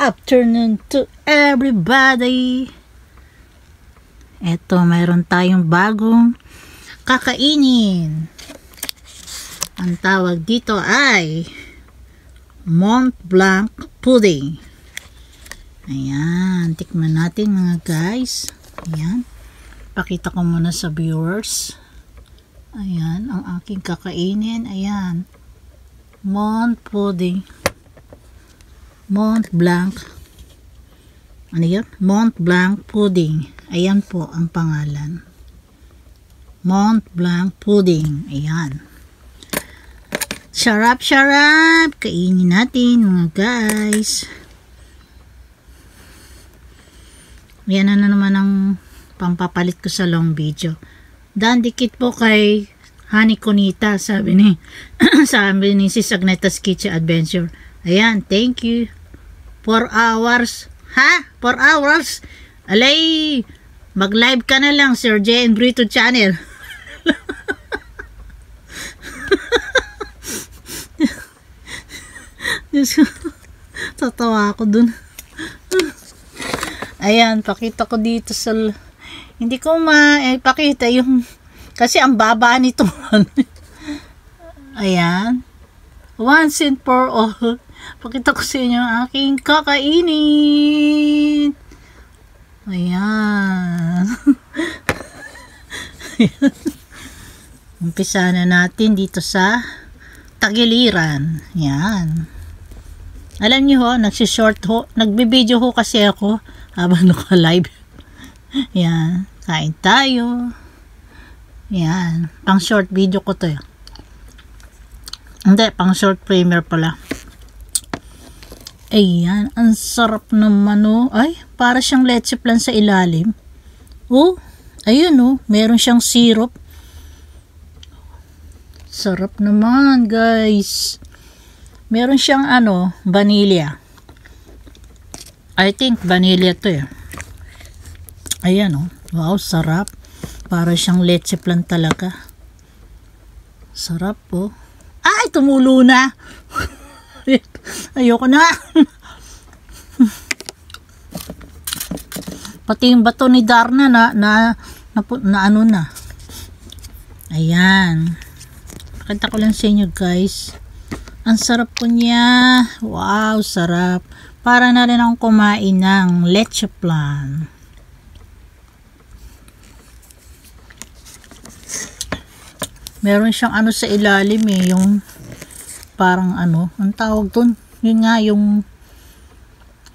afternoon to everybody. Eto, mayroon tayong bagong kakainin. Ang tawag dito ay Mont Blanc pudding. Ayan, tikman natin mga guys. Ayan, pakita ko muna sa viewers. Ayan, ang aking kakainin. Ayan, Mont pudding. Mont Blanc. Ano yun? Mont Blanc pudding. Ayan po ang pangalan. Mont Blanc pudding. Ayan. Sarap, sarap. Kainin natin mga guys. Yan na naman ang pampapalit ko sa long video. Dan dikit po kay Honey Conita, sabi ni sabi ni Sis Agneta's Kitchen Adventure. Ayan, thank you. 4 hours. Ha? 4 hours? Alay, mag-live ka na lang, Sir J and Brito Channel. Tatawa ako dun. Ayan, pakita ko dito sa... Hindi ko pakita yung... Kasi ang baba nito. Ayan. Once and for all. Pakita ko sa inyo ang aking kakainin. Ayan. Umpisa na natin dito sa tagiliran. Ayan. Alam niyo ho, nagsishort ho, nagbibideo ho kasi ako habang naka-live. Ayan. Kain tayo. Ayan. Pang short video ko to. Hindi, pang short premiere pala. Ayan, ang sarap naman oh. Ay, para siyang leche flan sa ilalim. Oh, ayun oh, meron siyang syrup. Sarap naman, guys. Meron siyang ano, vanilla. I think vanilla to eh. Ayan oh. Wow, sarap. Para siyang leche flan talaga. Sarap oh. Ay, tumulo na. Ayoko na. Pati yung bato ni Darna na ano na. Ayan. Pakita ko lang sa inyo guys. Ang sarap po niya. Wow, sarap. Para na rin akong kumain ng leche flan. Meron siyang ano sa ilalim eh, yung parang ano, ang tawag dun, yun nga, yung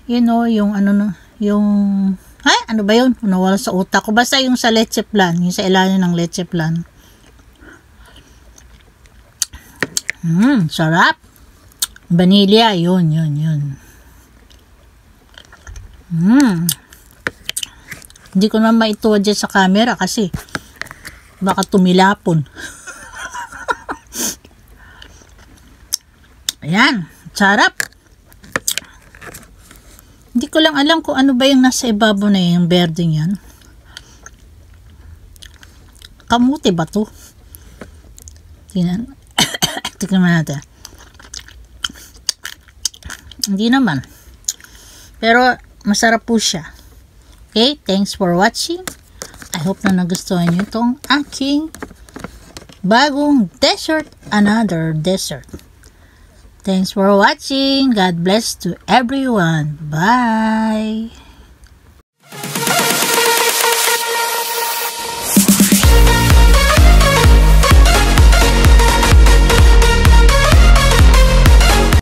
you know, yung ano na, yung ay, ano ba yun? Nawala sa utak ko. Basta yung sa leche flan, yung sa ilalim ng leche flan. Sarap. Vanilla, yun. Hindi ko na maituwa dyan sa camera kasi baka tumilapon. Ayan, sarap. Hindi ko lang alam kung ano ba yung nasa ibabaw na yung berdeng yan. Kamuti ba to? Tingnan natin. Hindi naman. Pero masarap po siya. Okay, thanks for watching. I hope na nagustuhan nyo itong aking bagong dessert. Another dessert. Thanks for watching. God bless to everyone. Bye.